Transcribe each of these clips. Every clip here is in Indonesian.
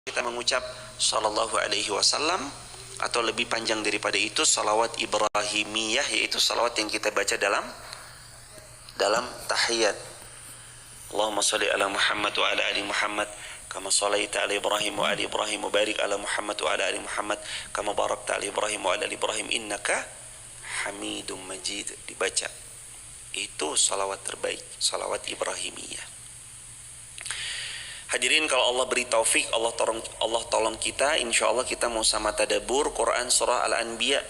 kita mengucap sallallahu alaihi wasallam, atau lebih panjang daripada itu salawat Ibrahimiyah, yaitu salawat yang kita baca dalam tahiyat. Allahumma shalli ala Muhammad wa ala ali Muhammad kama shallaita ala Ibrahim wa ali Ibrahim wa barik ala Muhammad wa ala ali Muhammad kama barakta ala Ibrahim wa ala ali Ibrahim innaka Hamidum Majid. Dibaca. Itu salawat terbaik, salawat Ibrahimiyah. Hadirin, kalau Allah beri taufik, Allah tolong kita, insya Allah kita mau sama tadabbur Quran surah Al-Anbiya.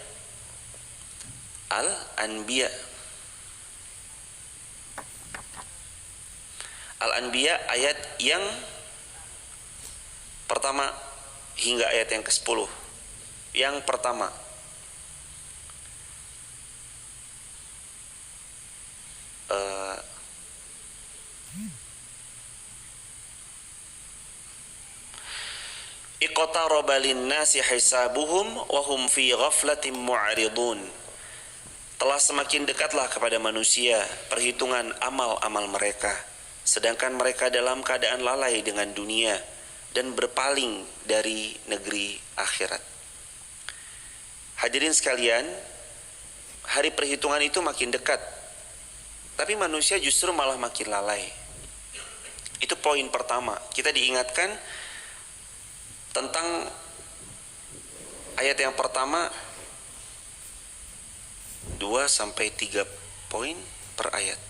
Al-Anbiya ayat yang pertama hingga ayat yang ke-10. Yang pertama, iqtaraba lin-nasi hisabuhum wa hum fi ghaflatin mu'ridun. Telah semakin dekatlah kepada manusia perhitungan amal-amal mereka, sedangkan mereka dalam keadaan lalai dengan dunia dan berpaling dari negeri akhirat. Hadirin sekalian, hari perhitungan itu makin dekat, tapi manusia justru malah makin lalai. Itu poin pertama. Kita diingatkan tentang ayat yang pertama, 2-3 poin per ayat.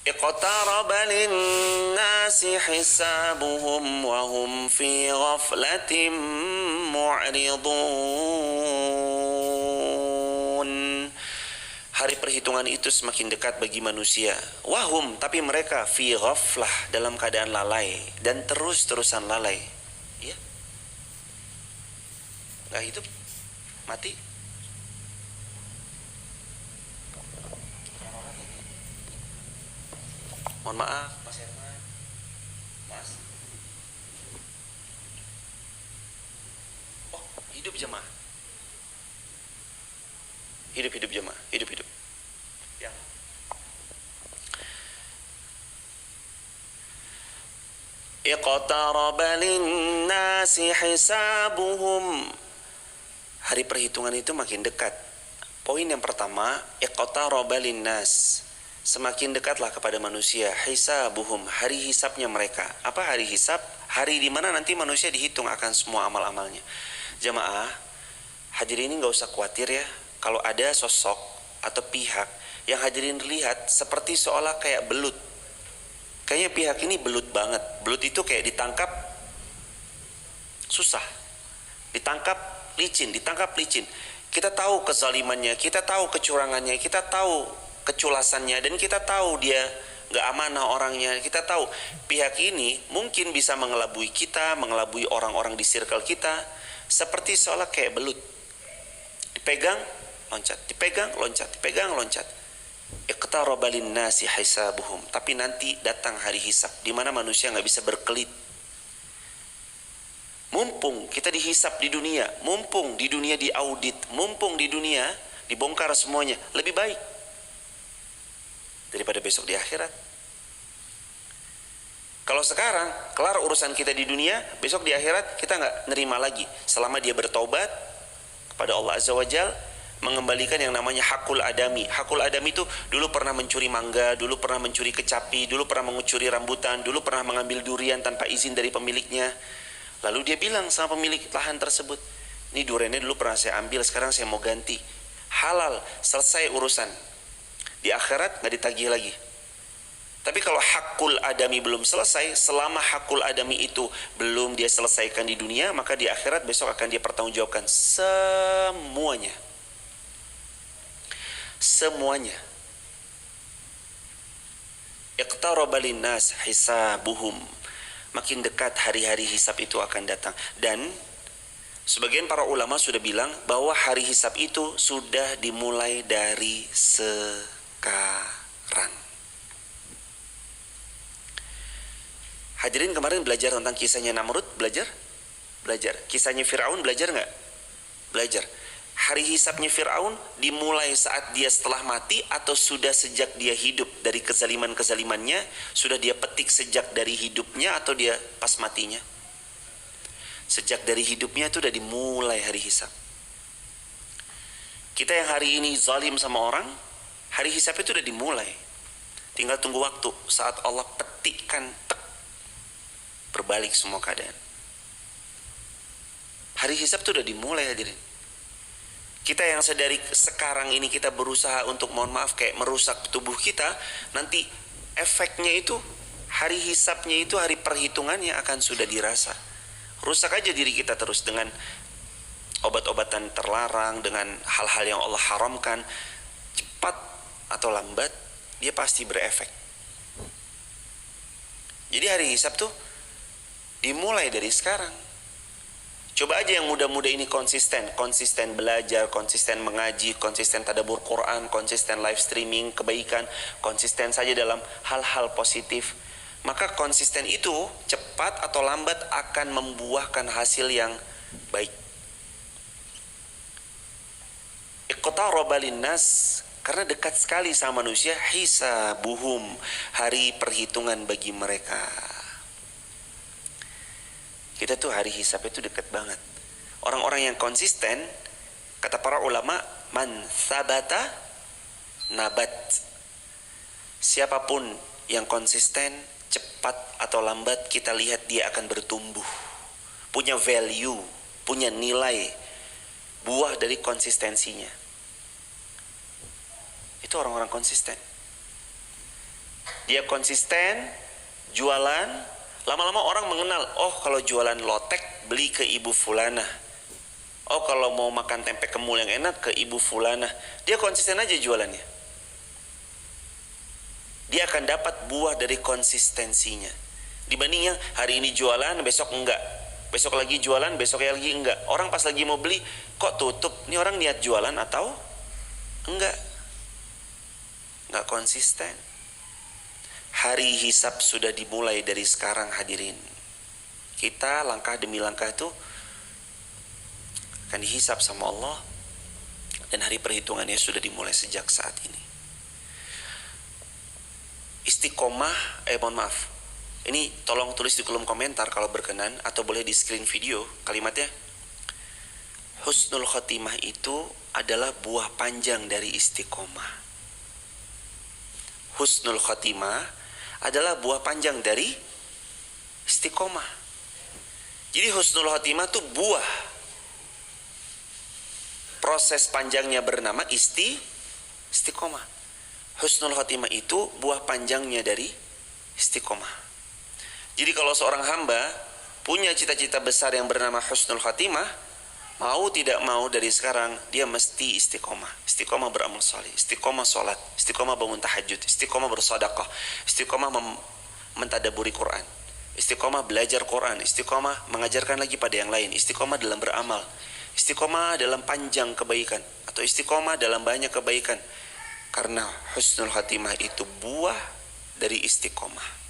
Iqtaraba lin-nasi hisabuhum wa hum fi ghaflatin mu'ridun. Hari perhitungan itu semakin dekat bagi manusia. Wahum, tapi mereka fi ghaflah, dalam keadaan lalai dan terus-terusan lalai. Ya, nggak hidup, mati. Mohon maaf, Mas Herman. Mas. Oh, hidup jemaah. Hidup jemaah, hidup. Ya. Iqtaraba lin-nasi hisabuhum. Hari perhitungan itu makin dekat. Poin yang pertama, iqtaraba lin-nas. Semakin dekatlah kepada manusia hisabuhum, hari hisabnya mereka. Apa hari hisab? Hari di mana nanti manusia dihitung akan semua amal-amalnya. Jemaah, hadirin ini nggak usah khawatir ya. Kalau ada sosok atau pihak yang hadirin lihat seperti seolah kayak belut. Kayaknya pihak ini belut banget. Belut itu kayak ditangkap susah. Ditangkap licin. Kita tahu kezalimannya, kita tahu kecurangannya, kita tahu keculasannya, dan kita tahu dia gak amanah orangnya. Kita tahu pihak ini mungkin bisa mengelabui kita, mengelabui orang-orang di circle kita, seperti seolah kayak belut. Dipegang, loncat, dipegang, loncat. Iqtaraba lin-nasi hisabuhum. Tapi nanti datang hari hisab, di mana manusia gak bisa berkelit. Mumpung kita dihisab di dunia, mumpung di dunia diaudit, mumpung di dunia dibongkar semuanya, lebih baik daripada besok di akhirat. Kalau sekarang kelar urusan kita di dunia, besok di akhirat kita nggak nerima lagi selama dia bertaubat kepada Allah Azza wa Jal, mengembalikan yang namanya hakul adami. Hakul adami itu dulu pernah mencuri mangga, dulu pernah mencuri kecapi, dulu pernah mencuri rambutan, dulu pernah mengambil durian tanpa izin dari pemiliknya. Lalu dia bilang sama pemilik lahan tersebut, ini duriannya dulu pernah saya ambil, sekarang saya mau ganti. Halal, selesai urusan. Di akhirat nggak ditagih lagi. Tapi kalau hakul adami belum selesai, selama hakul adami itu belum dia selesaikan di dunia, maka di akhirat besok akan dia pertanggungjawabkan semuanya. Iqtaraba lin-nas hisabuhum. Makin dekat hari-hari hisab itu akan datang. Dan sebagian para ulama sudah bilang bahwa hari hisab itu sudah dimulai dari sekarang. Hadirin kemarin belajar tentang kisahnya Namrud, belajar. Kisahnya Firaun belajar nggak? Belajar. Hari hisabnya Fir'aun dimulai saat dia setelah mati atau sudah sejak dia hidup dari kezaliman-kezalimannya, sudah dia petik sejak dari hidupnya atau dia pas matinya? Sejak dari hidupnya itu udah dimulai hari hisab. Kita yang hari ini zalim sama orang, hari hisab itu udah dimulai. Tinggal tunggu waktu saat Allah petikkan, berbalik semua keadaan. Hari hisab itu udah dimulai, hadirin. Kita yang sedari sekarang ini kita berusaha untuk, mohon maaf, kayak merusak tubuh kita, nanti efeknya itu, hari hisabnya itu, hari perhitungannya akan sudah dirasa. Rusak aja diri kita terus dengan obat-obatan terlarang, dengan hal-hal yang Allah haramkan. Cepat atau lambat dia pasti berefek. Jadi hari hisab tuh dimulai dari sekarang. Coba aja yang muda-muda ini konsisten belajar, konsisten mengaji, konsisten tadabbur Quran, konsisten live streaming kebaikan, konsisten saja dalam hal-hal positif. Maka konsisten itu cepat atau lambat akan membuahkan hasil yang baik. Iqtaraba linnas, karena dekat sekali sama manusia, hisabuhum, hari perhitungan bagi mereka. Kita tuh hari hisab itu dekat banget. Orang-orang yang konsisten, kata para ulama, man sabata nabat. Siapapun yang konsisten, cepat atau lambat kita lihat dia akan bertumbuh. Punya value, punya nilai, buah dari konsistensinya. Itu orang-orang konsisten. Dia konsisten, jualan. Lama-lama orang mengenal, oh kalau jualan lotek beli ke ibu fulana. Oh kalau mau makan tempe kemul yang enak ke ibu fulana. Dia konsisten aja jualannya. Dia akan dapat buah dari konsistensinya. Dibandingnya hari ini jualan, besok enggak. Besok lagi jualan, besoknya lagi enggak. Orang pas lagi mau beli, kok tutup? Ini orang niat jualan atau enggak? Enggak konsisten. Hari hisab sudah dimulai dari sekarang, hadirin. Kita langkah demi langkah itu akan dihisab sama Allah, dan hari perhitungannya sudah dimulai sejak saat ini. Istiqomah, mohon maaf, ini tolong tulis di kolom komentar kalau berkenan, atau boleh di screen video kalimatnya. Husnul khotimah itu adalah buah panjang dari istiqomah. Husnul khotimah adalah buah panjang dari istiqomah. Jadi husnul khotimah itu buah. Proses panjangnya bernama istiqomah. Husnul khotimah itu buah panjangnya dari istiqomah. Jadi kalau seorang hamba punya cita-cita besar yang bernama husnul khotimah, mau tidak mau dari sekarang dia mesti istiqomah. Istiqomah beramal saleh, istiqomah sholat, istiqomah bangun tahajud, istiqomah bersedekah, istiqomah mentadaburi Quran, istiqomah belajar Quran, istiqomah mengajarkan lagi pada yang lain, istiqomah dalam beramal, istiqomah dalam panjang kebaikan, atau istiqomah dalam banyak kebaikan. Karena husnul khatimah itu buah dari istiqomah.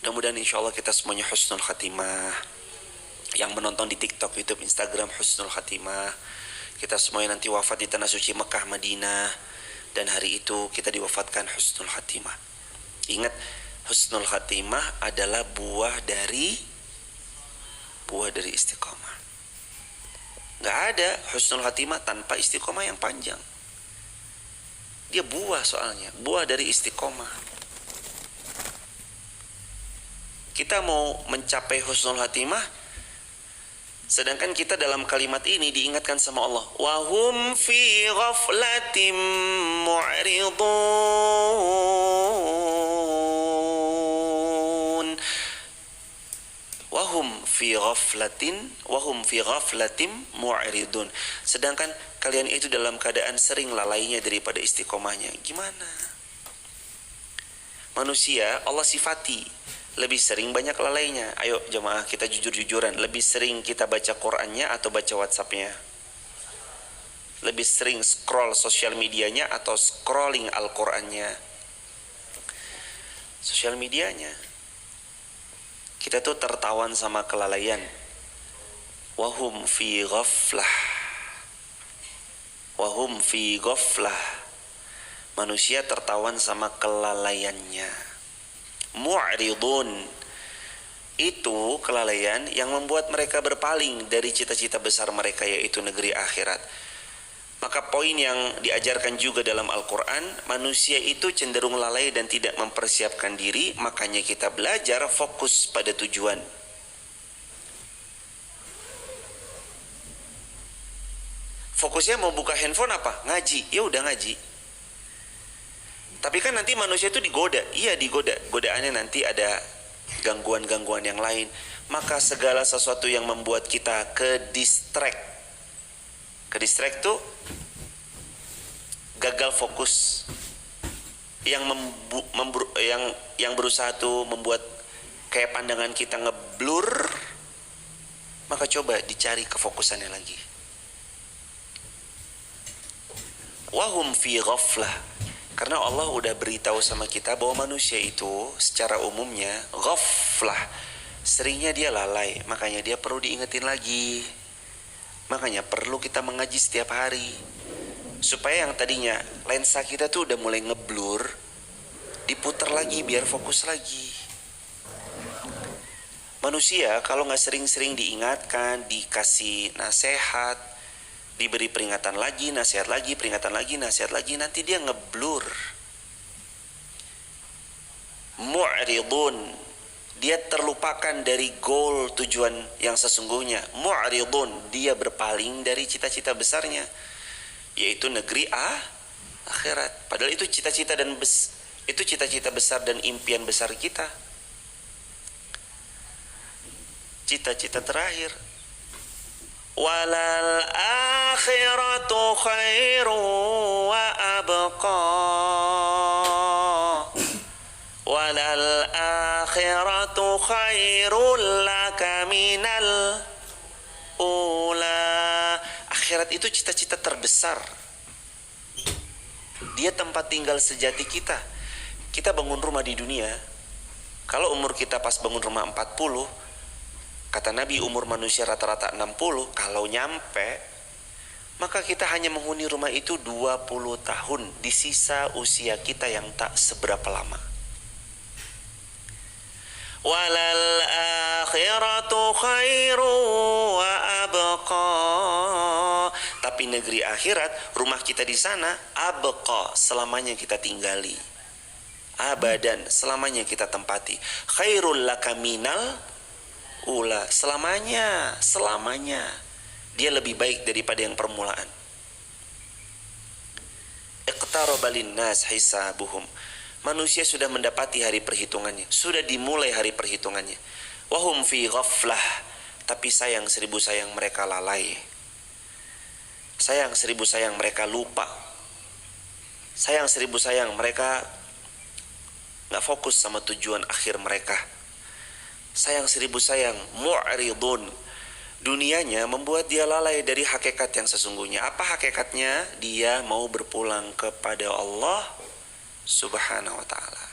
Mudah-mudahan insya Allah kita semuanya husnul khatimah. Yang menonton di TikTok, YouTube, Instagram, husnul khatimah. Kita semuanya nanti wafat di tanah suci Mekah, Madinah, dan hari itu kita diwafatkan husnul khatimah. Ingat, husnul khatimah adalah buah dari istiqomah. Gak ada husnul khatimah tanpa istiqomah yang panjang. Dia buah, soalnya buah dari istiqomah. Kita mau mencapai husnul khatimah, sedangkan kita dalam kalimat ini diingatkan sama Allah, wahum fi ghaflatin mu'ridun. Wahum fi ghaflatin mu'ridun. Sedangkan kalian itu dalam keadaan sering lalainya daripada istiqomahnya. Gimana? Manusia Allah sifati lebih sering banyak lalainya. Ayo jemaah, kita jujur-jujuran, lebih sering kita baca Qur'annya atau baca WhatsAppnya? Lebih sering scroll sosial medianya atau scrolling Al-Qur'annya? Sosial medianya. Kita tuh tertawan sama kelalaian. Wahum fi ghaflah. Wahum fi ghaflah. Manusia tertawan sama kelalaiannya. Mu'ridun. Itu kelalaian yang membuat mereka berpaling dari cita-cita besar mereka, yaitu negeri akhirat. Maka poin yang diajarkan juga dalam Al-Quran, manusia itu cenderung lalai dan tidak mempersiapkan diri. Makanya kita belajar fokus pada tujuan. Fokusnya mau buka handphone apa? Ngaji. Ya udah ngaji. Tapi kan nanti manusia itu digoda. Iya digoda. Godaannya nanti ada gangguan-gangguan yang lain. Maka segala sesuatu yang membuat kita ke-distract tuh gagal fokus, yang berusaha tuh membuat kayak pandangan kita ngeblur, maka coba dicari kefokusannya lagi. Wahum fi ghaflah. Karena Allah udah beritahu sama kita bahwa manusia itu secara umumnya ghaflah, seringnya dia lalai, makanya dia perlu diingetin lagi. Makanya perlu kita mengaji setiap hari, supaya yang tadinya lensa kita tuh udah mulai ngeblur, diputar lagi biar fokus lagi. Manusia kalau gak sering-sering diingatkan, dikasih nasihat, diberi peringatan lagi, nasihat lagi, peringatan lagi, nasihat lagi, nanti dia ngeblur. Mu'ridun. Dia terlupakan dari goal tujuan yang sesungguhnya. Mu'ridun, dia berpaling dari cita-cita besarnya, yaitu negeri akhirat. Padahal itu cita-cita besar dan impian besar kita. Cita-cita terakhir. Walal akhiratu khairu wa abqa. Walal akhiratu khairul laka minal ula. Akhirat itu cita-cita terbesar. Dia tempat tinggal sejati kita. Kita bangun rumah di dunia, kalau umur kita pas bangun rumah 40, kata Nabi umur manusia rata-rata 60, kalau nyampe, maka kita hanya menghuni rumah itu 20 tahun di sisa usia kita yang tak seberapa lama. Walal akhiratu khairu wa abqa. Tapi negeri akhirat, rumah kita di sana abqa, selamanya kita tinggali. Abadan, selamanya kita tempati. Khairul laka minal ula, selamanya dia lebih baik daripada yang permulaan. Iqtaraba linnas hisabuhum. Manusia sudah mendapati hari perhitungannya, sudah dimulai hari perhitungannya. Wahum fi ghaflah. Tapi sayang seribu sayang mereka lalai. Sayang seribu sayang mereka lupa. Sayang seribu sayang mereka gak fokus sama tujuan akhir mereka. Sayang seribu sayang mu'ridun. Dunianya membuat dia lalai dari hakikat yang sesungguhnya. Apa hakikatnya? Dia mau berpulang kepada Allah Subhanahu wa ta'ala.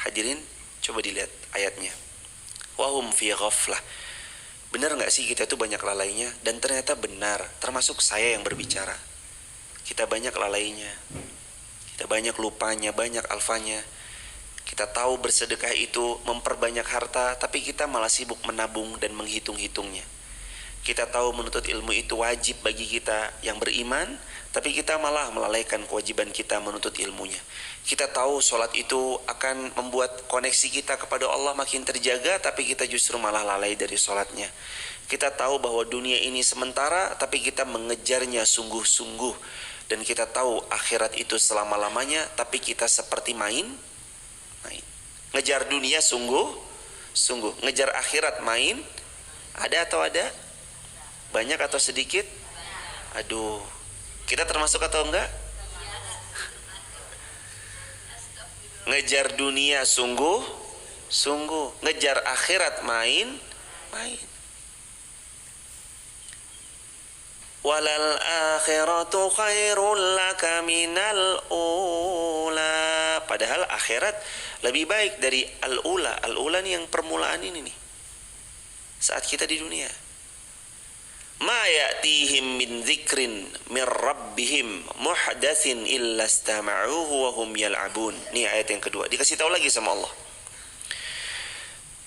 Hadirin, coba dilihat ayatnya. Wahum fi ghaflah. Benar gak sih kita itu banyak lalainya? Dan ternyata benar, termasuk saya yang berbicara. Kita banyak lalainya, kita banyak lupanya, banyak alfanya. Kita tahu bersedekah itu memperbanyak harta, tapi kita malah sibuk menabung dan menghitung-hitungnya. Kita tahu menuntut ilmu itu wajib bagi kita yang beriman, tapi kita malah melalaikan kewajiban kita menuntut ilmunya. Kita tahu sholat itu akan membuat koneksi kita kepada Allah makin terjaga, tapi kita justru malah lalai dari sholatnya. Kita tahu bahwa dunia ini sementara, tapi kita mengejarnya sungguh-sungguh. Dan kita tahu akhirat itu selama-lamanya, tapi kita seperti main. Ngejar dunia sungguh-sungguh, ngejar akhirat main. Ada atau ada? Banyak atau sedikit? Aduh, kita termasuk atau enggak? Ngejar dunia sungguh-sungguh, ngejar akhirat main. Walal akhiratu khairul laka minal ula. Padahal akhirat lebih baik dari al-ula. Al-ula nih yang permulaan ini nih, saat kita di dunia. ma ya'tihim min dzikrin mir rabbihim muhdatsin illa istama'uhu wa hum yal'abun. Ini ayat yang kedua. Dikasih tahu lagi sama Allah.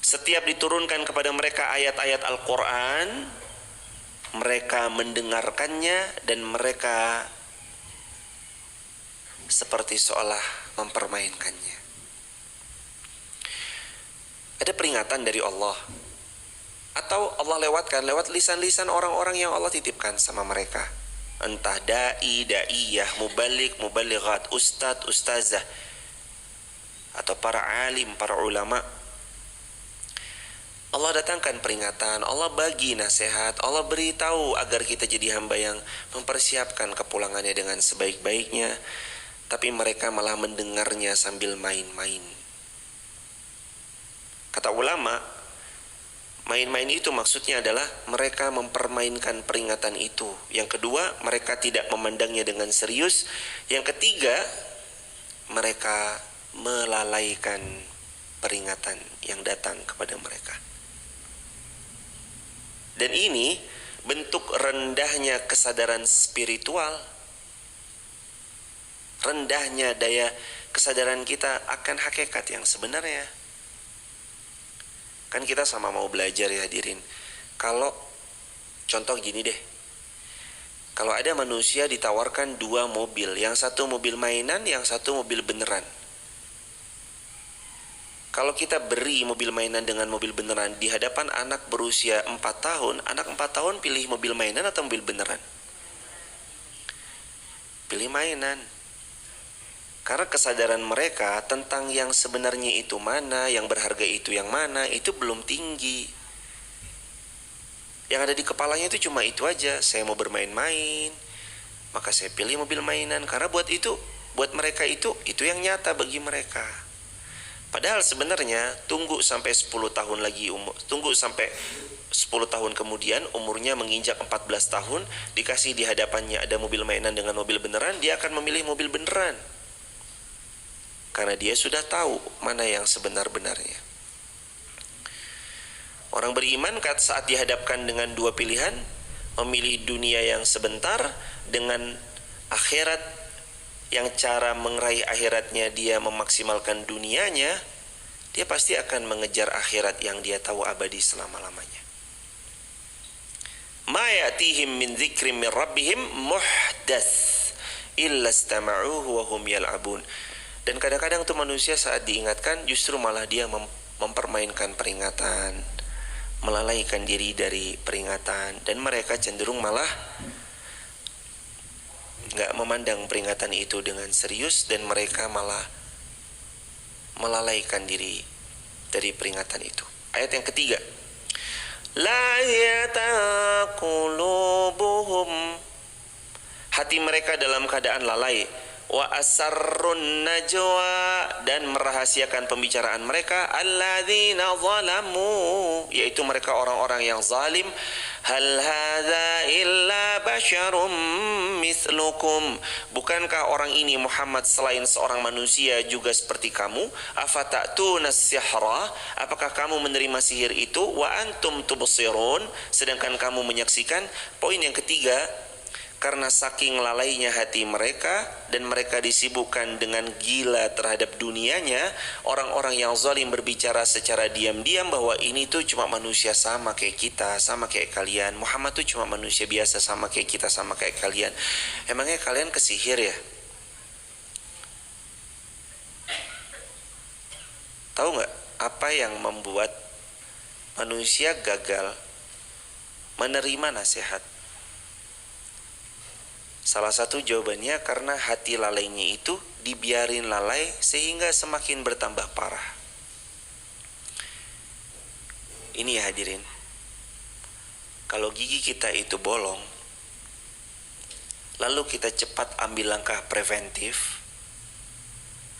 Setiap diturunkan kepada mereka ayat-ayat Al-Quran, mereka mendengarkannya dan mereka seperti seolah mempermainkannya. Ada peringatan dari Allah, atau Allah lewatkan lewat lisan-lisan orang-orang yang Allah titipkan sama mereka. Entah da'i, da'iyah, mubalik, mubalighat, ustadz, ustazah, atau para alim, para ulama. Allah datangkan peringatan, Allah bagi nasihat, Allah beritahu agar kita jadi hamba yang mempersiapkan kepulangannya dengan sebaik-baiknya. Tapi mereka malah mendengarnya sambil main-main. Kata ulama, main-main itu maksudnya adalah mereka mempermainkan peringatan itu. Yang kedua, mereka tidak memandangnya dengan serius. Yang ketiga, mereka melalaikan peringatan yang datang kepada mereka. Dan ini bentuk rendahnya kesadaran spiritual, rendahnya daya kesadaran kita akan hakikat yang sebenarnya. Kan kita sama mau belajar ya hadirin. Kalau contoh gini deh, kalau ada manusia ditawarkan dua mobil, yang satu mobil mainan, yang satu mobil beneran. Kalau kita beri mobil mainan dengan mobil beneran di hadapan anak berusia 4 tahun, anak 4 tahun pilih mobil mainan atau mobil beneran? Pilih mainan. Karena kesadaran mereka tentang yang sebenarnya itu mana, yang berharga itu yang mana, itu belum tinggi. Yang ada di kepalanya itu cuma itu aja, saya mau bermain-main, maka saya pilih mobil mainan. Karena buat mereka itu yang nyata bagi mereka. Padahal sebenarnya tunggu sampai 10 tahun lagi tunggu sampai 10 tahun kemudian umurnya menginjak 14 tahun, dikasih di hadapannya ada mobil mainan dengan mobil beneran, dia akan memilih mobil beneran. Karena dia sudah tahu mana yang sebenar-benarnya. Orang beriman saat dihadapkan dengan dua pilihan, memilih dunia yang sebentar dengan akhirat yang cara meraih akhiratnya dia memaksimalkan dunianya, dia pasti akan mengejar akhirat yang dia tahu abadi selama-lamanya. Ma ya'tihim min dzikrin min rabbihim muhdats illa istama'uhu wa hum yal'abun. Dan kadang-kadang tuh manusia saat diingatkan justru malah dia mempermainkan peringatan, melalaikan diri dari peringatan, dan mereka cenderung malah nggak memandang peringatan itu dengan serius, dan mereka malah melalaikan diri dari peringatan itu. Ayat yang ketiga, la yataqulubuhum, hati mereka dalam keadaan lalai, wa asarrun najwa, dan merahasiakan pembicaraan mereka, alladzina zalamu, yaitu mereka orang-orang yang zalim. Hal hadza illa basyarum mislukum, bukankah orang ini Muhammad selain seorang manusia juga seperti kamu? Afata'tunas sihra, apakah kamu menerima sihir itu? Wa antum tubsirun, sedangkan kamu menyaksikan. Poin yang ketiga, karena saking lalainya hati mereka dan mereka disibukkan dengan gila terhadap dunianya, orang-orang yang zalim berbicara secara diam-diam bahwa ini tuh cuma manusia sama kayak kita, sama kayak kalian. Muhammad tuh cuma manusia biasa sama kayak kita, sama kayak kalian. Emangnya kalian kesihir ya? Tahu nggak apa yang membuat manusia gagal menerima nasihat? Salah satu jawabannya karena hati lalainya itu dibiarin lalai sehingga semakin bertambah parah. Ini ya hadirin, kalau gigi kita itu bolong, lalu kita cepat ambil langkah preventif,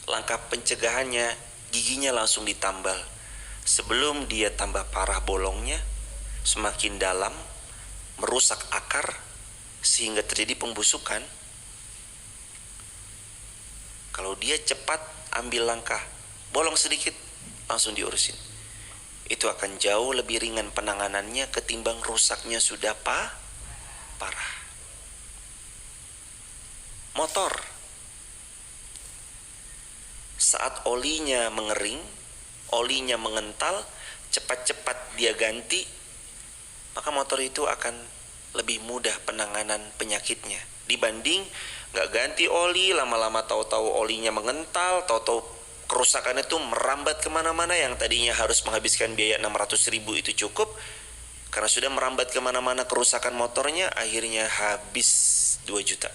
langkah pencegahannya giginya langsung ditambal. Sebelum dia tambah parah bolongnya, semakin dalam, merusak akar, sehingga terjadi pembusukan. Kalau dia cepat ambil langkah, bolong sedikit, langsung diurusin, itu akan jauh lebih ringan penanganannya ketimbang rusaknya sudah parah. Motor, saat olinya mengering, olinya mengental, cepat-cepat dia ganti, maka motor itu akan lebih mudah penanganan penyakitnya dibanding nggak ganti oli, lama-lama tahu-tahu olinya mengental, tahu-tahu kerusakannya itu merambat kemana-mana. Yang tadinya harus menghabiskan biaya 600.000 itu cukup, karena sudah merambat kemana-mana kerusakan motornya, akhirnya habis 2 juta.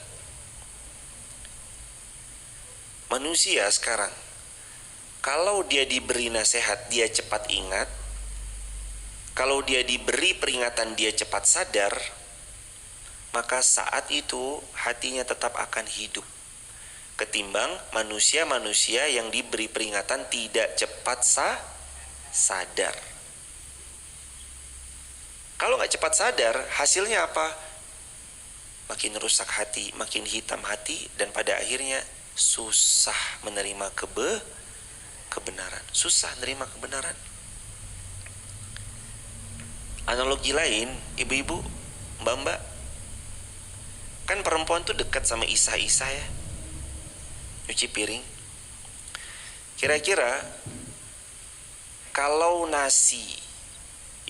Manusia sekarang, kalau dia diberi nasihat, dia cepat ingat. Kalau dia diberi peringatan, dia cepat sadar. Maka saat itu hatinya tetap akan hidup. Ketimbang manusia-manusia yang diberi peringatan tidak cepat sadar. Kalau nggak cepat sadar, hasilnya apa? Makin rusak hati, makin hitam hati, dan pada akhirnya susah menerima kebenaran. Susah menerima kebenaran. Analogi lain, ibu-ibu, mbak-mbak, kan perempuan tuh dekat sama Isa-Isa ya, nyuci piring. Kira-kira kalau nasi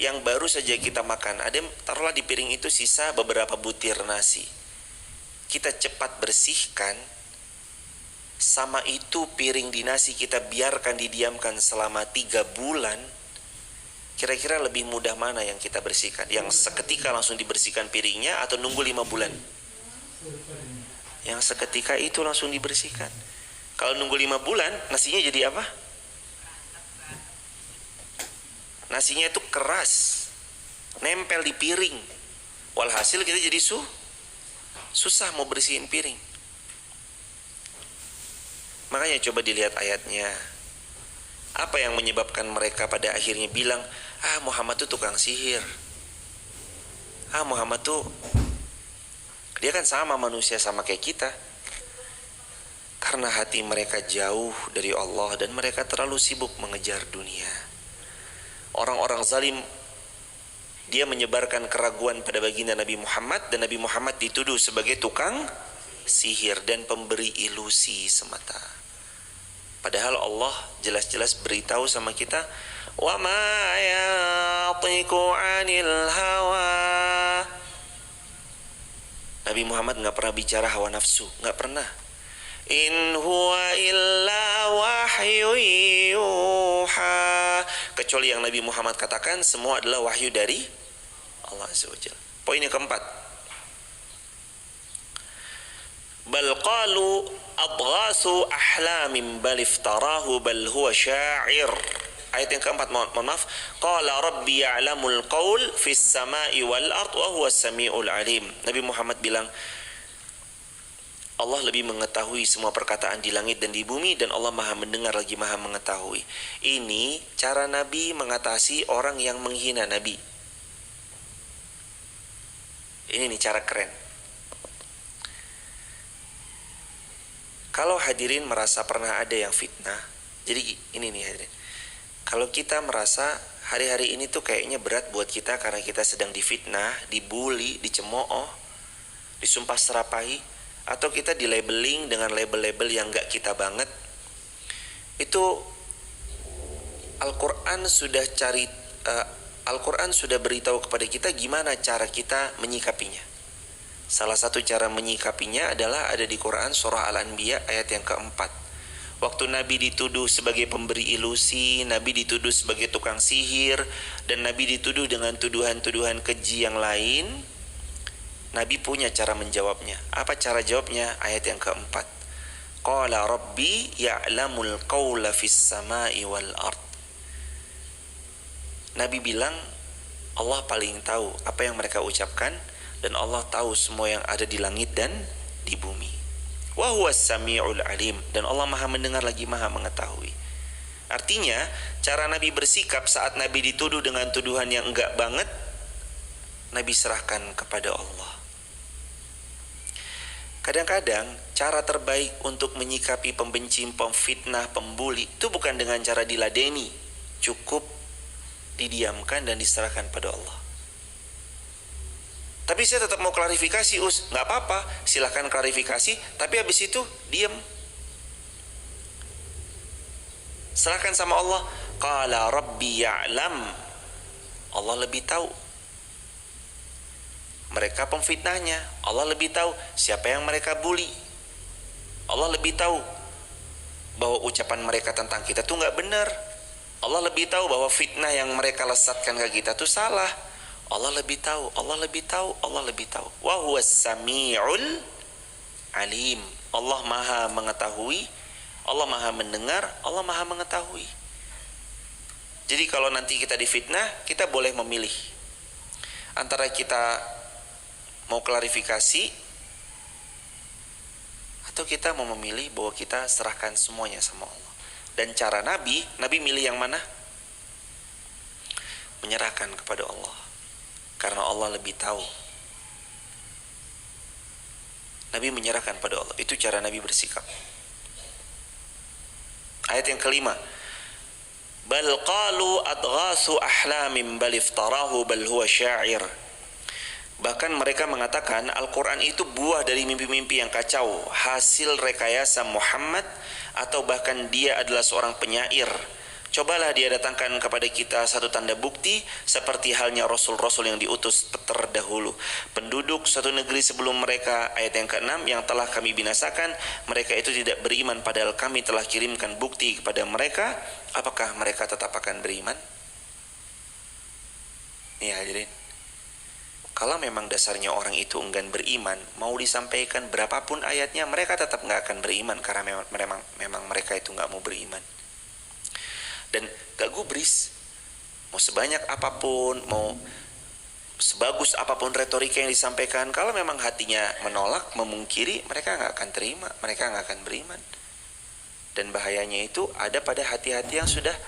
yang baru saja kita makan, ada taruhlah di piring itu sisa beberapa butir nasi, kita cepat bersihkan, sama itu piring di nasi kita biarkan didiamkan selama 3 bulan, kira-kira lebih mudah mana yang kita bersihkan? Yang seketika langsung dibersihkan piringnya, atau nunggu 5 bulan? Yang seketika itu langsung dibersihkan. Kalau nunggu 5 bulan, nasinya jadi apa? Nasinya itu keras, nempel di piring. Walhasil kita jadi susah mau bersihin piring. Makanya coba dilihat ayatnya. Apa yang menyebabkan mereka pada akhirnya bilang, Muhammad tuh tukang sihir. Muhammad tuh, dia kan sama manusia, sama kayak kita. Karena hati mereka jauh dari Allah dan mereka terlalu sibuk mengejar dunia. Orang-orang zalim, dia menyebarkan keraguan pada baginda Nabi Muhammad, dan Nabi Muhammad dituduh sebagai tukang sihir dan pemberi ilusi semata. Padahal Allah jelas-jelas beritahu sama kita, wa ma yatiqu 'anil hawa. Nabi Muhammad nggak pernah bicara hawa nafsu, nggak pernah. In huwa illa wahyu yuha. Kecuali yang Nabi Muhammad katakan semua adalah wahyu dari Allah Azza wa Jalla. Poin yang keempat, bal qalu adghasu ahlamin bal iftarahu bal huwa syair. Ayat yang keempat, mohon maaf, qala rabbi ya'lamul qaul fis sama'i wal ard wa huwas samiul alim. Nabi Muhammad bilang, Allah lebih mengetahui semua perkataan di langit dan di bumi, dan Allah maha mendengar lagi maha mengetahui. Ini cara Nabi mengatasi orang yang menghina Nabi. Ini nih cara keren. Kalau hadirin merasa pernah ada yang fitnah, jadi ini nih hadirin, kalau kita merasa hari-hari ini tuh kayaknya berat buat kita karena kita sedang difitnah, dibully, dicemooh, disumpah serapahi, atau kita di-labeling dengan label-label yang gak kita banget, itu Al-Quran sudah beritahu kepada kita gimana cara kita menyikapinya. Salah satu cara menyikapinya adalah ada di Quran surah Al-Anbiya ayat yang keempat. Waktu Nabi dituduh sebagai pemberi ilusi, Nabi dituduh sebagai tukang sihir, dan Nabi dituduh dengan tuduhan-tuduhan keji yang lain, Nabi punya cara menjawabnya. Apa cara jawabnya? Ayat yang keempat. Qala rabbi ya'lamul qawla fis sama'i wal ard. Nabi bilang, Allah paling tahu apa yang mereka ucapkan, dan Allah tahu semua yang ada di langit dan di bumi. Wa huwas samiul alim, dan Allah maha mendengar lagi maha mengetahui. Artinya, cara Nabi bersikap saat Nabi dituduh dengan tuduhan yang enggak banget, Nabi serahkan kepada Allah. Kadang-kadang cara terbaik untuk menyikapi pembenci, pemfitnah, pembuli itu bukan dengan cara diladeni, cukup didiamkan dan diserahkan pada Allah. Tapi saya tetap mau klarifikasi, nggak apa-apa, silahkan klarifikasi, tapi habis itu diam. Serahkan sama Allah. Qala Rabbi ya'lam. Allah lebih tahu. Mereka pemfitnahnya, Allah lebih tahu siapa yang mereka bully. Allah lebih tahu bahwa ucapan mereka tentang kita tuh nggak benar. Allah lebih tahu bahwa fitnah yang mereka lesatkan ke kita tuh salah. Allah lebih tahu, Allah lebih tahu, Allah lebih tahu. Wa huwas samiul alim. Allah Maha mengetahui, Allah Maha mendengar, Allah Maha mengetahui. Jadi kalau nanti kita difitnah, kita boleh memilih antara kita mau klarifikasi atau kita mau memilih bahwa kita serahkan semuanya sama Allah. Dan cara Nabi milih yang mana? Menyerahkan kepada Allah. Karena Allah lebih tahu. Nabi menyerahkan pada Allah. Itu cara Nabi bersikap. Ayat yang kelima. Bal qalu adghasu ahlamin bal iftarahu bal huwa syair. Bahkan mereka mengatakan Al-Quran itu buah dari mimpi-mimpi yang kacau, hasil rekayasa Muhammad, atau bahkan dia adalah seorang penyair. Cobalah dia datangkan kepada kita satu tanda bukti seperti halnya Rasul-Rasul yang diutus terdahulu. Penduduk suatu negeri sebelum mereka, ayat yang ke-6, yang telah kami binasakan, mereka itu tidak beriman padahal kami telah kirimkan bukti kepada mereka. Apakah mereka tetap akan beriman? Nih hadirin, kalau memang dasarnya orang itu enggan beriman, mau disampaikan berapapun ayatnya, mereka tetap nggak akan beriman karena memang mereka itu nggak mau beriman. Dan gak gubris, mau sebanyak apapun, mau sebagus apapun retorika yang disampaikan, kalau memang hatinya menolak, memungkiri, mereka nggak akan terima, mereka nggak akan beriman. Dan bahayanya itu ada pada hati-hati yang sudah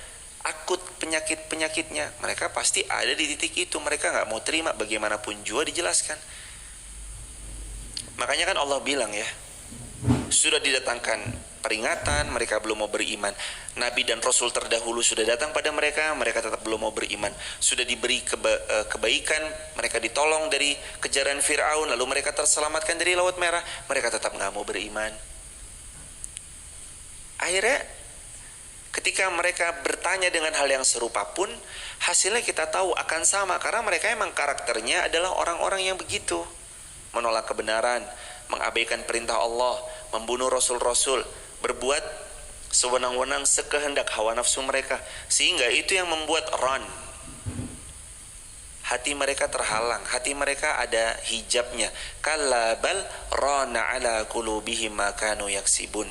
akut penyakit-penyakitnya. Mereka pasti ada di titik itu, mereka nggak mau terima bagaimanapun juga dijelaskan. Makanya kan Allah bilang ya, sudah didatangkan peringatan, mereka belum mau beriman. Nabi dan Rasul terdahulu sudah datang pada mereka, mereka tetap belum mau beriman. Sudah diberi kebaikan, mereka ditolong dari kejaran Fir'aun, lalu mereka terselamatkan dari Laut Merah, mereka tetap nggak mau beriman. Akhirnya ketika mereka bertanya dengan hal yang serupa pun, hasilnya kita tahu akan sama, karena mereka emang karakternya adalah orang-orang yang begitu, menolak kebenaran, mengabaikan perintah Allah, membunuh rasul-rasul, berbuat sewenang-wenang sekehendak hawa nafsu mereka, sehingga itu yang membuat hati mereka terhalang, hati mereka ada hijabnya. Kalla bal rana ala qulubihim ma kanu yaksibun.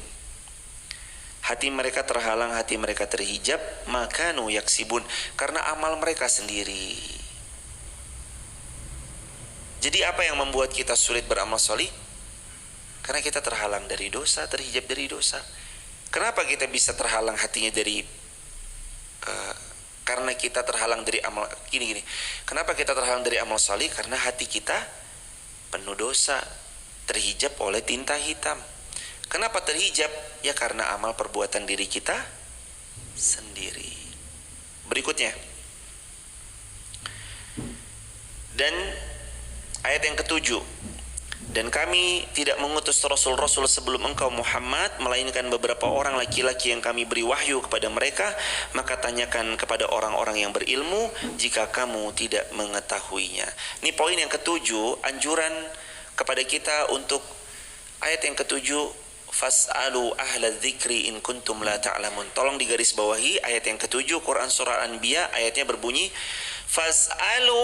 Hati mereka terhalang, hati mereka terhijab, makanu yaksibun, karena amal mereka sendiri. Jadi apa yang membuat kita sulit beramal solih? Karena kita terhalang dari dosa, terhijab dari dosa. Kenapa kita bisa terhalang hatinya dari karena kita terhalang dari amal gini. Kenapa kita terhalang dari amal salih? Karena hati kita penuh dosa, terhijab oleh tinta hitam. Kenapa terhijab? Ya karena amal perbuatan diri kita sendiri. Berikutnya. Dan ayat yang ke-7. Dan kami tidak mengutus rasul-rasul sebelum engkau Muhammad, melainkan beberapa orang laki-laki yang kami beri wahyu kepada mereka. Maka tanyakan kepada orang-orang yang berilmu jika kamu tidak mengetahuinya. Ini poin yang ke-7, anjuran kepada kita untuk ayat yang ke-7, fas'alu ahla dzikri in kuntum la ta'lamun. Tolong digaris bawahi ayat yang ke-7 Quran surah Al-Anbiya, ayatnya berbunyi fas'alu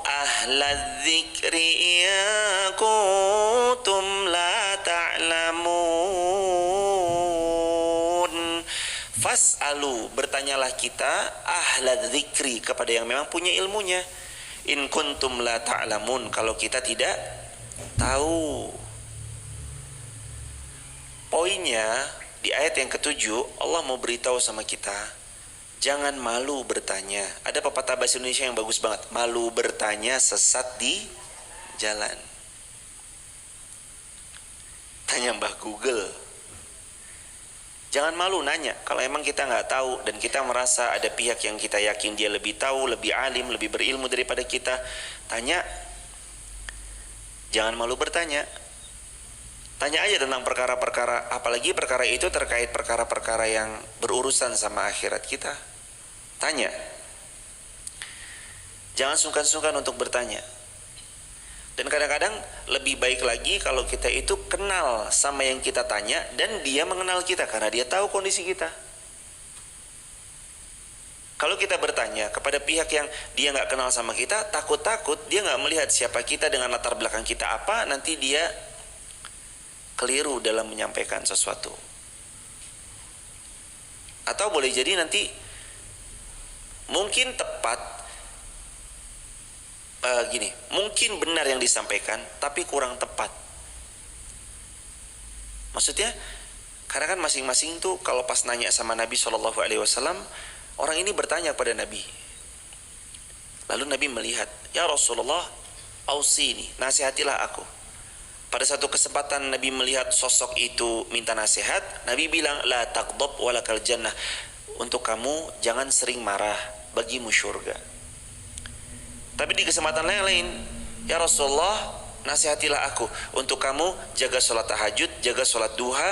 ahla dzikri in kuntum la ta'lamun. Fas'alu, bertanyalah kita, ahla dzikri, kepada yang memang punya ilmunya, in kuntum la ta'lamun, kalau kita tidak tahu. Poinnya di ayat yang ke-7 Allah mau beritahu sama kita, jangan malu bertanya. Ada pepatah bahasa Indonesia yang bagus banget, malu bertanya sesat di jalan. Tanya Mbah Google. Jangan malu nanya. Kalau emang kita nggak tahu dan kita merasa ada pihak yang kita yakin dia lebih tahu, lebih alim, lebih berilmu daripada kita, tanya. Jangan malu bertanya. Tanya aja tentang perkara-perkara, apalagi perkara itu terkait perkara-perkara yang berurusan sama akhirat kita. Tanya. Jangan sungkan-sungkan untuk bertanya. Dan kadang-kadang lebih baik lagi kalau kita itu kenal sama yang kita tanya dan dia mengenal kita karena dia tahu kondisi kita. Kalau kita bertanya kepada pihak yang dia nggak kenal sama kita, takut-takut dia nggak melihat siapa kita dengan latar belakang kita apa, nanti dia keliru dalam menyampaikan sesuatu. Atau boleh jadi nanti mungkin tepat, mungkin benar yang disampaikan tapi kurang tepat. Maksudnya karena kan masing-masing tuh kalau pas nanya sama Nabi SAW, orang ini bertanya kepada Nabi, lalu Nabi melihat, ya Rasulullah, ausini, nasihatilah aku. Pada satu kesempatan Nabi melihat sosok itu minta nasihat, Nabi bilang, la taghdab walakal jannah, untuk kamu jangan sering marah, bagimu syurga. Tapi di kesempatan lain, ya Rasulullah, nasihatilah aku, untuk kamu jaga sholat tahajud, jaga sholat duha,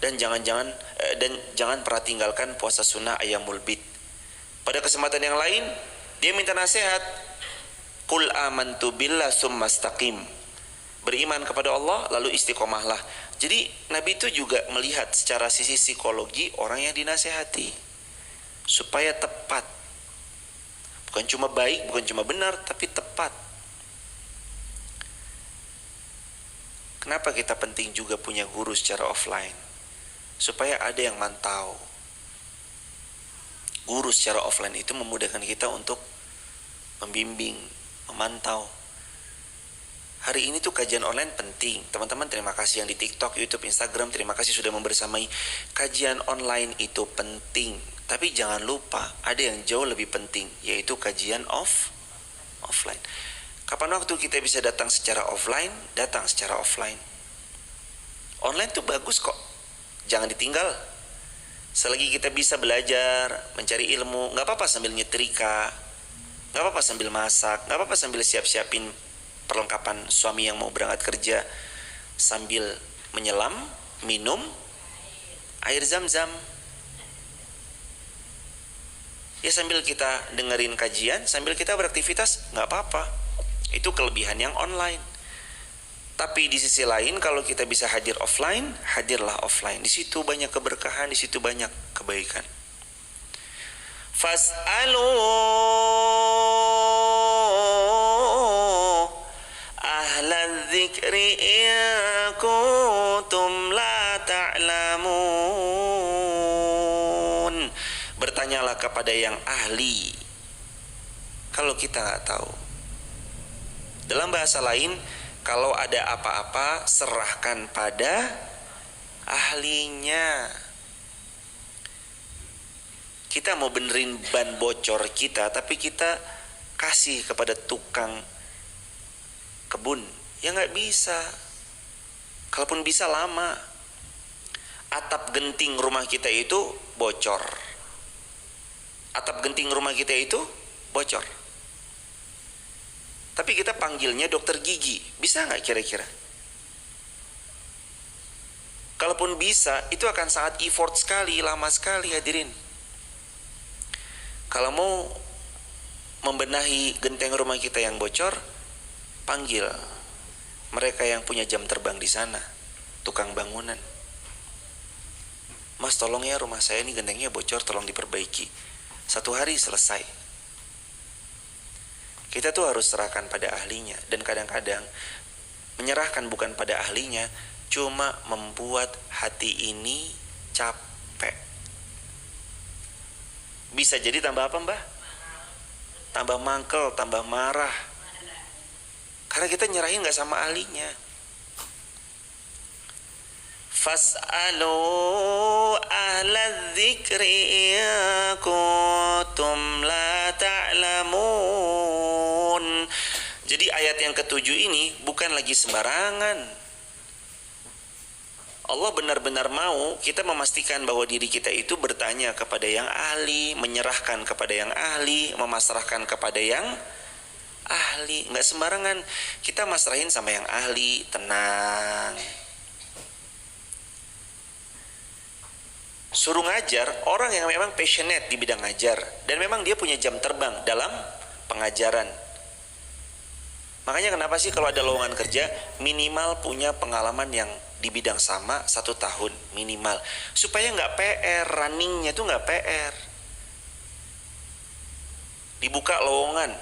dan jangan pernah tinggalkan puasa sunnah ayyamul bid. Pada kesempatan yang lain, dia minta nasihat, qul amantu billah summa istaqim, beriman kepada Allah lalu istiqomahlah. Jadi Nabi itu juga melihat secara sisi psikologi orang yang dinasihati supaya tepat. Bukan cuma baik, bukan cuma benar, tapi tepat. Kenapa kita penting juga punya guru secara offline? Supaya ada yang mantau. Guru secara offline itu memudahkan kita untuk membimbing, memantau. Hari ini tuh kajian online penting. Teman-teman terima kasih yang di TikTok, YouTube, Instagram, terima kasih sudah membersamai. Kajian online itu penting. Tapi jangan lupa ada yang jauh lebih penting, yaitu kajian offline. Kapan waktu kita bisa datang secara offline, datang secara offline. Online tuh bagus kok, jangan ditinggal. Selagi kita bisa belajar, mencari ilmu, gak apa-apa sambil nyetrika, gak apa-apa sambil masak, gak apa-apa sambil siap-siapin perlengkapan suami yang mau berangkat kerja, sambil menyelam, minum air zam-zam. Ya sambil kita dengerin kajian, sambil kita beraktivitas, gak apa-apa. Itu kelebihan yang online. Tapi di sisi lain, kalau kita bisa hadir offline, hadirlah offline. Di situ banyak keberkahan, di situ banyak kebaikan. Fas'alu ahlan dzikri in kuntum la ta'lamun. Bertanyalah kepada yang ahli kalau kita nggak tahu. Dalam bahasa lain, kalau ada apa-apa serahkan pada ahlinya. Kita mau benerin ban bocor kita, tapi kita kasih kepada tukang kebun, ya nggak bisa. Kalaupun bisa lama. Atap genting rumah kita itu bocor. Atap genting rumah kita itu bocor. Tapi kita panggilnya dokter gigi, bisa nggak kira-kira? Kalaupun bisa, itu akan sangat effort sekali, lama sekali hadirin. Kalau mau membenahi genteng rumah kita yang bocor, panggil mereka yang punya jam terbang di sana, tukang bangunan. Mas tolong ya, rumah saya ini gentengnya bocor, tolong diperbaiki. 1 hari selesai. Kita tuh harus serahkan pada ahlinya. Dan kadang-kadang menyerahkan bukan pada ahlinya, cuma membuat hati ini capek. Bisa jadi tambah apa mbah? Tambah mangkel, tambah marah. Karena kita nyerahin gak sama ahlinya. Fas'alu ahla dzikri in kuntum la ta'lamun. Jadi ayat yang ke-7 ini bukan lagi sembarangan. Allah benar-benar mau kita memastikan bahwa diri kita itu bertanya kepada yang ahli, menyerahkan kepada yang ahli, memasrahkan kepada yang ahli. Nggak sembarangan kita masrahin sama yang ahli, tenang. Suruh ngajar orang yang memang passionate di bidang ngajar dan memang dia punya jam terbang dalam pengajaran. Makanya kenapa sih kalau ada lowongan kerja minimal punya pengalaman yang di bidang sama 1 tahun minimal, supaya nggak PR, runningnya tuh nggak PR. Dibuka lowongan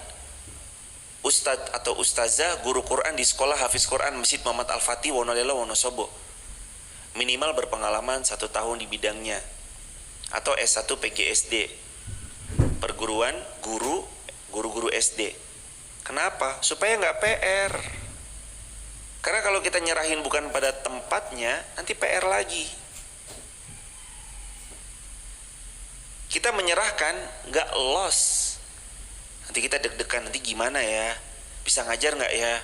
ustadz atau ustazah guru Quran di sekolah Hafiz Quran Masjid Muhammad Al-Fatih Wonolela Wonosobo, minimal berpengalaman 1 tahun di bidangnya, atau S1 PGSD, perguruan guru-guru SD. Kenapa? Supaya nggak PR. Karena kalau kita nyerahin bukan pada tempatnya, nanti PR lagi. Kita menyerahkan nggak loss, nanti kita deg-degan, nanti gimana ya, bisa ngajar nggak ya?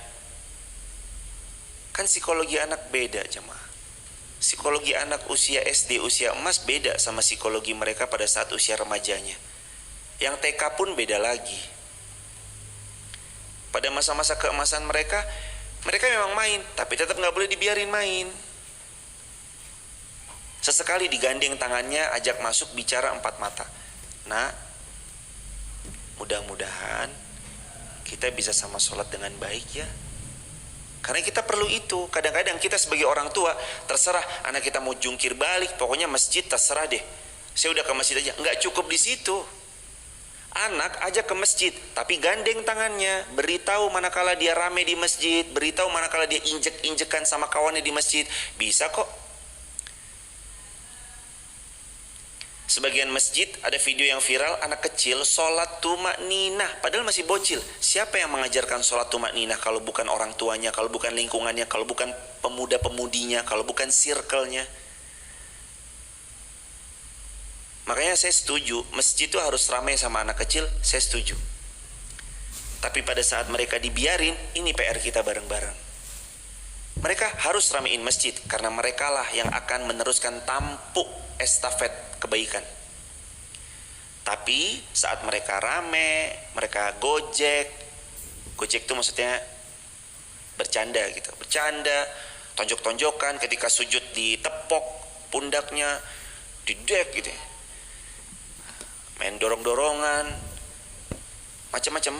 Kan psikologi anak beda jemaah. Psikologi anak usia SD, usia emas beda sama psikologi mereka pada saat usia remajanya. Yang TK pun beda lagi. Pada masa-masa keemasan mereka memang main, tapi tetap nggak boleh dibiarin main. Sesekali digandeng tangannya, ajak masuk, bicara 4 mata. Nah, mudah-mudahan kita bisa sama sholat dengan baik ya. Karena kita perlu itu. Kadang-kadang kita sebagai orang tua, terserah anak kita mau jungkir balik, pokoknya masjid terserah deh. Saya udah ke masjid aja, nggak cukup di situ. Anak ajak ke masjid, tapi gandeng tangannya, beritahu manakala dia rame di masjid, beritahu manakala dia injek-injekan sama kawannya di masjid, bisa kok. Sebagian masjid ada video yang viral, anak kecil sholat tumakninah, padahal masih bocil. Siapa yang mengajarkan sholat tumakninah kalau bukan orang tuanya, kalau bukan lingkungannya, kalau bukan pemuda-pemudinya, kalau bukan circle-nya? Makanya saya setuju, masjid itu harus ramai sama anak kecil, saya setuju. Tapi pada saat mereka dibiarin, ini PR kita bareng-bareng. Mereka harus ramein masjid, karena merekalah yang akan meneruskan tampuk estafet kebaikan. Tapi saat mereka rame, mereka gojek itu maksudnya bercanda gitu, bercanda, tonjok-tonjokan, ketika sujud ditepok pundaknya, didek gitu ya. Main dorong-dorongan, macam-macam,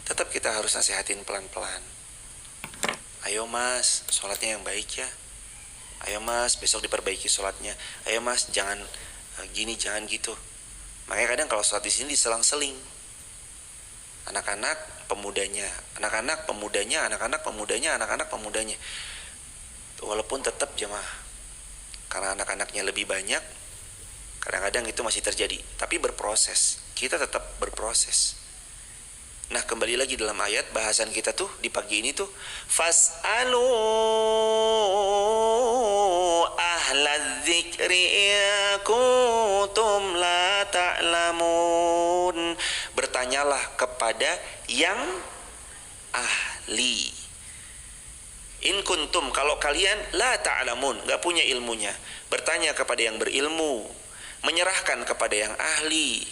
tetap kita harus nasihatin pelan-pelan. Ayo mas, sholatnya yang baik ya. Ayo mas, besok diperbaiki sholatnya. Ayo mas, jangan gini, jangan gitu. Makanya kadang kalau sholat di sini diselang-seling. Anak-anak pemudanya, anak-anak pemudanya, anak-anak pemudanya, anak-anak pemudanya. Walaupun tetap jemaah, karena anak-anaknya lebih banyak, kadang-kadang itu masih terjadi, tapi berproses. Kita tetap berproses. Nah, kembali lagi dalam ayat bahasan kita tuh di pagi ini tuh, fas'alu ahlal dzikri kuntum la ta'lamun. Bertanyalah kepada yang ahli. In kuntum, kalau kalian la ta'lamun, enggak punya ilmunya, bertanya kepada yang berilmu, menyerahkan kepada yang ahli,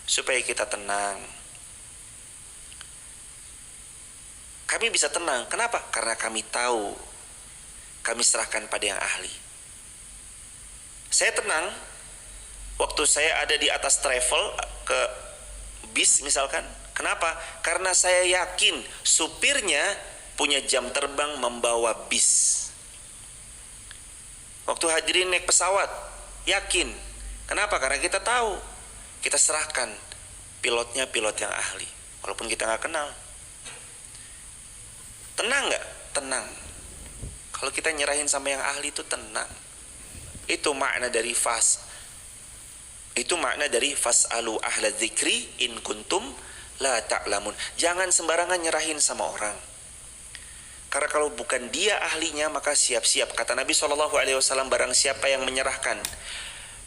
supaya kita tenang. Kami bisa tenang, kenapa? Karena kami tahu, kami serahkan pada yang ahli. Saya tenang waktu saya ada di atas travel ke bis misalkan. Kenapa? Karena saya yakin supirnya punya jam terbang membawa bis. Waktu hadirin naik pesawat, yakin. Kenapa? Karena kita tahu, kita serahkan pilotnya pilot yang ahli, walaupun kita nggak kenal. Tenang nggak? Tenang. Kalau kita nyerahin sama yang ahli itu tenang. Itu makna dari fas'alu ahla dzikri in kuntum la ta'lamun. Jangan sembarangan nyerahin sama orang. Karena kalau bukan dia ahlinya, maka siap-siap. Kata Nabi SAW, barang siapa yang menyerahkan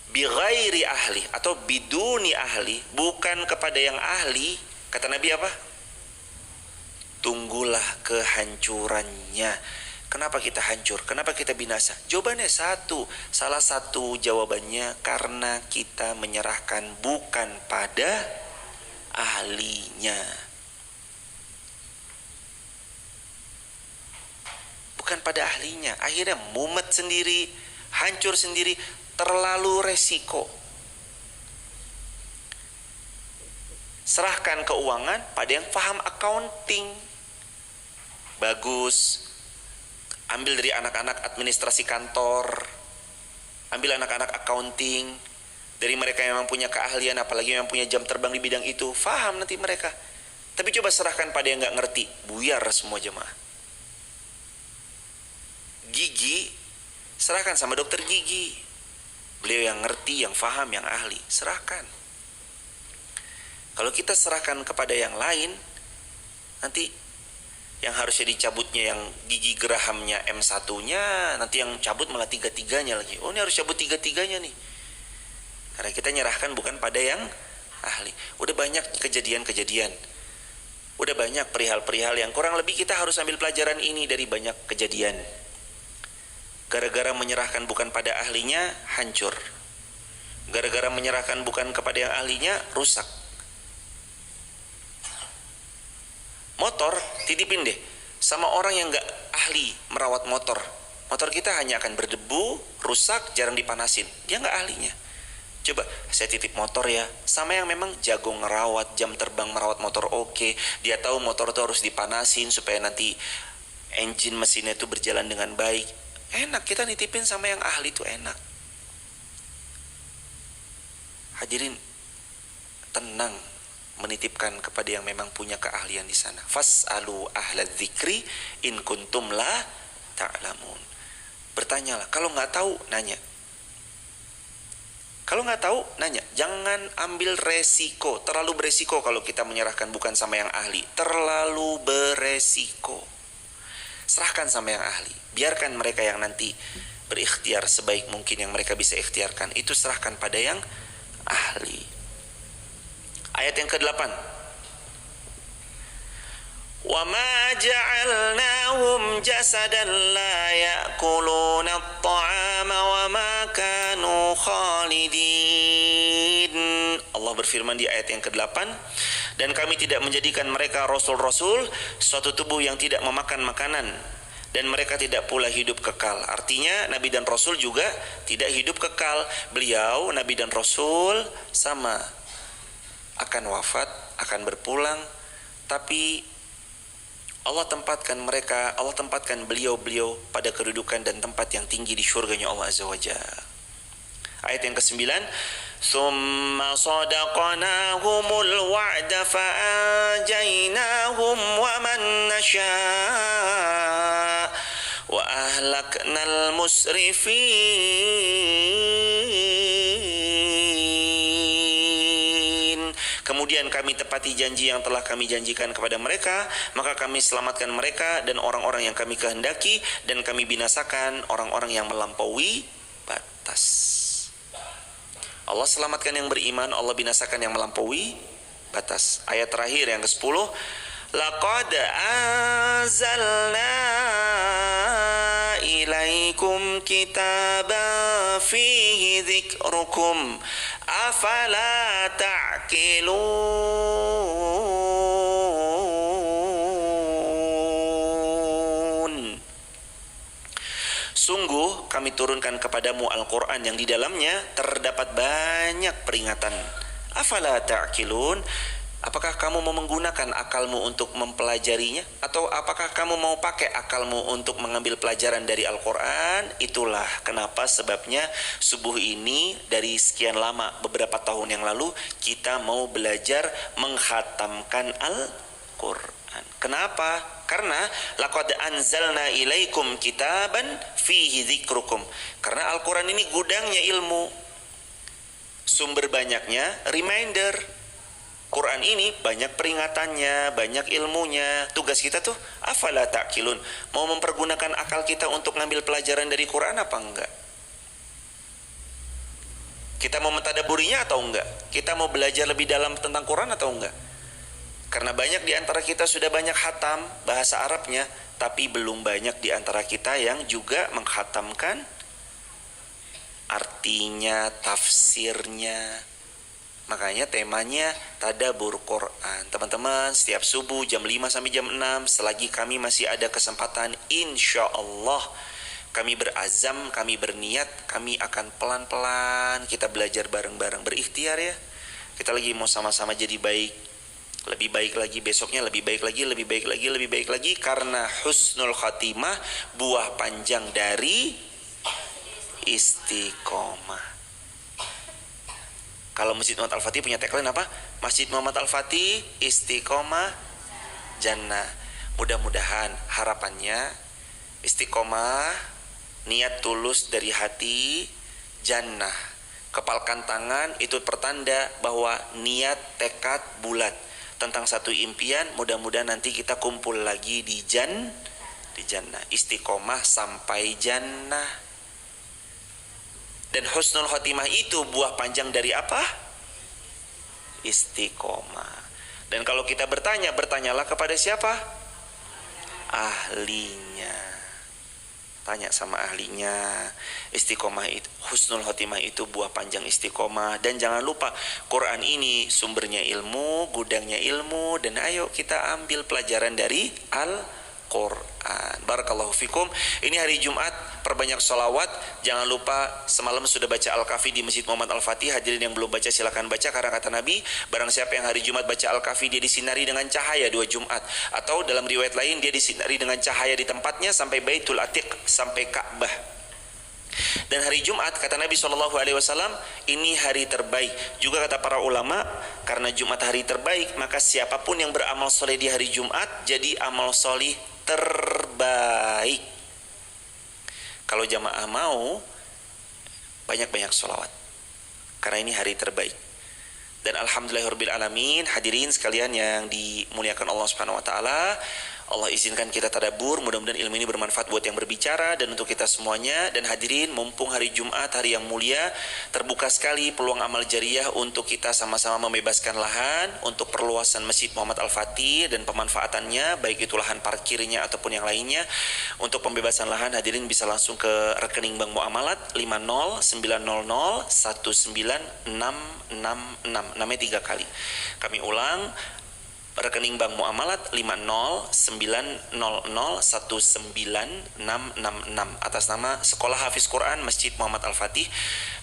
bighairi ahli atau biduni ahli, bukan kepada yang ahli, kata Nabi apa? Tunggulah kehancurannya. Kenapa kita hancur? Kenapa kita binasa? Jawabannya satu. Salah satu jawabannya karena kita menyerahkan bukan pada ahlinya. Bukan pada ahlinya. Akhirnya mumet sendiri, hancur sendiri, terlalu resiko. Serahkan keuangan pada yang paham accounting. Bagus. Ambil dari anak-anak administrasi kantor, ambil anak-anak accounting, dari mereka yang memang punya keahlian, apalagi yang punya jam terbang di bidang itu, faham nanti mereka. Tapi coba serahkan pada yang gak ngerti, buyar semua jemaah. Gigi, serahkan sama dokter gigi. Beliau yang ngerti, yang faham, yang ahli, serahkan. Kalau kita serahkan kepada yang lain, nanti yang harusnya dicabutnya yang gigi gerahamnya M1-nya, nanti yang cabut malah 3-3-nya lagi. Oh, ini harus cabut 3-3-nya nih. Karena kita nyerahkan bukan pada yang ahli. Udah banyak kejadian-kejadian. Udah banyak perihal-perihal yang kurang lebih kita harus ambil pelajaran ini dari banyak kejadian. Gara-gara menyerahkan bukan pada ahlinya, hancur. Gara-gara menyerahkan bukan kepada yang ahlinya, rusak. Motor, titipin deh sama orang yang gak ahli merawat motor. Motor kita hanya akan berdebu, rusak, jarang dipanasin. Dia gak ahlinya. Coba, saya titip motor ya sama yang memang jago ngerawat, jam terbang merawat motor oke. Dia tahu motor itu harus dipanasin supaya nanti engine mesinnya itu berjalan dengan baik. Enak, kita nitipin sama yang ahli itu enak. Hadirin, tenang menitipkan kepada yang memang punya keahlian di sana. Fas'alu ahla dzikri in kuntum la ta'lamun. Bertanyalah, kalau nggak tahu nanya. Kalau nggak tahu nanya. Jangan ambil resiko, terlalu beresiko kalau kita menyerahkan bukan sama yang ahli. Terlalu beresiko. Serahkan sama yang ahli. Biarkan mereka yang nanti berikhtiar sebaik mungkin yang mereka bisa ikhtiarkan. Itu serahkan pada yang ahli. Ayat yang ke-8. Wa ma ja'alnahum jasadan la ya'kuluna at-ta'ama wa ma kanu khalidin. Allah berfirman di ayat yang ke-8, dan kami tidak menjadikan mereka rasul-rasul, suatu tubuh yang tidak memakan makanan, dan mereka tidak pula hidup kekal. Artinya Nabi dan Rasul juga tidak hidup kekal. Beliau, Nabi dan Rasul sama, akan wafat, akan berpulang, tapi Allah tempatkan mereka, Allah tempatkan beliau-beliau pada kedudukan dan tempat yang tinggi di syurganya Allah Azza wa Jalla. Ayat yang ke-9, summa sadaqnahumul wa'da fa'ajaynahum wa man nasha' wa ahlaknal musrifin. Kemudian kami tepati janji yang telah kami janjikan kepada mereka, maka kami selamatkan mereka dan orang-orang yang kami kehendaki, dan kami binasakan orang-orang yang melampaui batas. Allah selamatkan yang beriman, Allah binasakan yang melampaui batas. Ayat terakhir yang ke-10, laqad anzalna ilaikum kitaban fihi dzikrukum afala ta'qilun. Sungguh kami turunkan kepadamu Al-Quran yang di dalamnya terdapat banyak peringatan. Afala ta'qilun. Apakah kamu mau menggunakan akalmu untuk mempelajarinya? Atau apakah kamu mau pakai akalmu untuk mengambil pelajaran dari Al-Quran? Itulah kenapa sebabnya subuh ini dari sekian lama, beberapa tahun yang lalu, kita mau belajar menghatamkan Al-Quran. Kenapa? Karena laqad anzalna ilaikum kitaban fihi dzikrukum. Karena Al-Quran ini gudangnya ilmu, sumber banyaknya reminder. Quran ini banyak peringatannya, banyak ilmunya. Tugas kita tuh afala ta'qilun, mau mempergunakan akal kita untuk ngambil pelajaran dari Quran apa enggak? Kita mau mentadaburinya atau enggak? Kita mau belajar lebih dalam tentang Quran atau enggak? Karena banyak di antara kita sudah banyak khatam bahasa Arabnya, tapi belum banyak di antara kita yang juga mengkhatamkan artinya, tafsirnya. Makanya temanya tadabbur Quran. Teman-teman, setiap subuh jam 5 sampai jam 6, selagi kami masih ada kesempatan, insya Allah kami berazam, kami berniat, kami akan pelan-pelan kita belajar bareng-bareng, berikhtiar ya. Kita lagi mau sama-sama jadi baik, lebih baik lagi, besoknya lebih baik lagi, lebih baik lagi, lebih baik lagi. Karena husnul khatimah buah panjang dari istiqomah. Kalau Masjid Muhammad Al-Fatih punya tagline apa? Masjid Muhammad Al-Fatih istiqomah jannah. Mudah-mudahan harapannya istiqomah, niat tulus dari hati, jannah. Kepalkan tangan, itu pertanda bahwa niat tekad bulat tentang satu impian. Mudah-mudahan nanti kita kumpul lagi di jannah. Istiqomah sampai jannah. Dan husnul khotimah itu buah panjang dari apa? Istiqomah. Dan kalau kita bertanya, bertanyalah kepada siapa? Ahlinya. Tanya sama ahlinya. Istiqomah itu, husnul khotimah itu buah panjang istiqomah. Dan jangan lupa, Quran ini sumbernya ilmu, gudangnya ilmu. Dan ayo kita ambil pelajaran dari Al-Quran. Barakallahu fikum. Ini hari Jumat, perbanyak sholawat. Jangan lupa semalam sudah baca Al-Kahfi di Masjid Muhammad Al-Fatih. Hadirin yang belum baca silakan baca, karena kata Nabi, barang siapa yang hari Jumat baca Al-Kahfi, dia disinari dengan cahaya 2 Jumat. Atau dalam riwayat lain, dia disinari dengan cahaya di tempatnya sampai Baitul Atiq, sampai Ka'bah. Dan hari Jumat, kata Nabi SAW, ini hari terbaik. Juga kata para ulama, karena Jumat hari terbaik, maka siapapun yang beramal soleh di hari Jumat, jadi amal soleh terbaik. Kalau jamaah mau, banyak-banyak sholawat, karena ini hari terbaik. Dan alhamdulillahirabbil alamin, hadirin sekalian yang dimuliakan Allah Subhanahu wa taala, Allah izinkan kita tadabbur, mudah-mudahan ilmu ini bermanfaat buat yang berbicara dan untuk kita semuanya. Dan hadirin, mumpung hari Jumat, hari yang mulia, terbuka sekali peluang amal jariah untuk kita sama-sama membebaskan lahan untuk perluasan Masjid Muhammad Al-Fatih dan pemanfaatannya, baik itu lahan parkirnya ataupun yang lainnya. Untuk pembebasan lahan, hadirin bisa langsung ke rekening Bank Muamalat 509001966, namanya 3 kali. Kami ulang, rekening Bank Muamalat 509001966 atas nama Sekolah Hafiz Quran Masjid Muhammad Al-Fatih.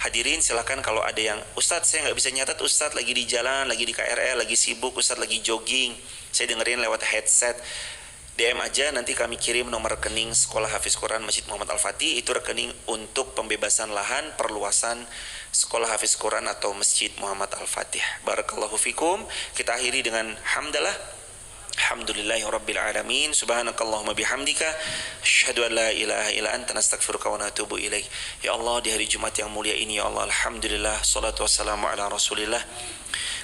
Hadirin silakan, kalau ada yang, Ustadz saya nggak bisa nyatat, Ustadz lagi di jalan, lagi di KRL, lagi sibuk, Ustadz lagi jogging, saya dengerin lewat headset, DM aja, nanti kami kirim nomor rekening Sekolah Hafiz Quran Masjid Muhammad Al-Fatih. Itu rekening untuk pembebasan lahan perluasan Sekolah Hafiz Quran atau Masjid Muhammad Al-Fatih. Barakallahu fikum. Kita akhiri dengan hamdalah. Alhamdulillahirabbil alamin. Subhanakallahumma bihamdika asyhadu an la ilaha illa anta nastaghfiruka wa natubu ilaik. Ya Allah, di hari Jumat yang mulia ini ya Allah, alhamdulillah, salatu wassalamu ala Rasulillah.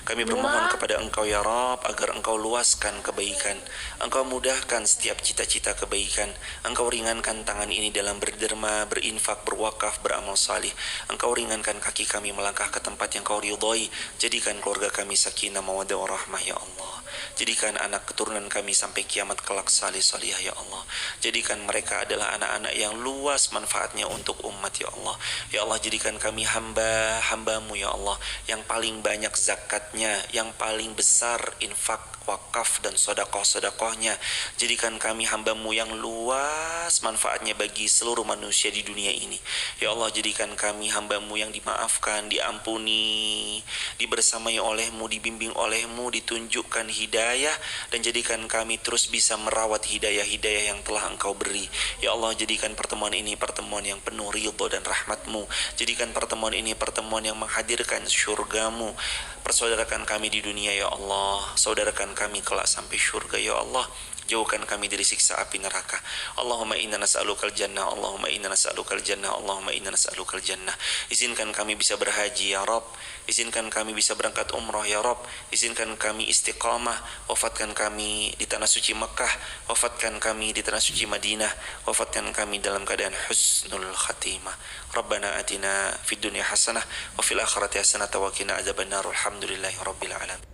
Kami bermohon kepada Engkau ya Rabb, agar Engkau luaskan kebaikan, Engkau mudahkan setiap cita-cita kebaikan, Engkau ringankan tangan ini dalam berderma, berinfak, berwakaf, beramal salih. Engkau ringankan kaki kami melangkah ke tempat yang Kau ridhoi. Jadikan keluarga kami sakinah mawaddah warahmah ya Allah. Jadikan anak keturunan kami sampai kiamat kelak salih salihah ya Allah. Jadikan mereka adalah anak-anak yang luas manfaatnya untuk umat ya Allah. Ya Allah, jadikan kami hamba-Hambamu ya Allah, yang paling banyak zakatnya, yang paling besar infak, wakaf dan sodakoh-sodakohnya. Jadikan kami hamba-Mu yang luas manfaatnya bagi seluruh manusia di dunia ini. Ya Allah, jadikan kami hamba-Mu yang dimaafkan, diampuni, dibersamai oleh-Mu, dibimbing oleh-Mu, ditunjukkan hidayah, dan jadikan kami terus bisa merawat hidayah-hidayah yang telah Engkau beri. Ya Allah, jadikan pertemuan ini pertemuan yang penuh ridho dan rahmat-Mu. Jadikan pertemuan ini pertemuan yang menghadirkan syurga-Mu. Persaudarakan kami di dunia ya Allah, saudarakan kami kelak sampai syurga ya Allah. Jauhkan kami dari siksa api neraka. Allahumma inna nas'alukal jannah, Allahumma inna nas'alukal jannah, Allahumma inna nas'alukal jannah. Izinkan kami bisa berhaji ya Rabb, izinkan kami bisa berangkat umrah ya Rabb, izinkan kami istiqamah, wafatkan kami di tanah suci Mekah, wafatkan kami di tanah suci Madinah, wafatkan kami dalam keadaan husnul khatimah. Rabbana atina fid dunya hasanah wa fil akhirati hasanah wa qina adzabannar. Alhamdulillahirabbil alamin.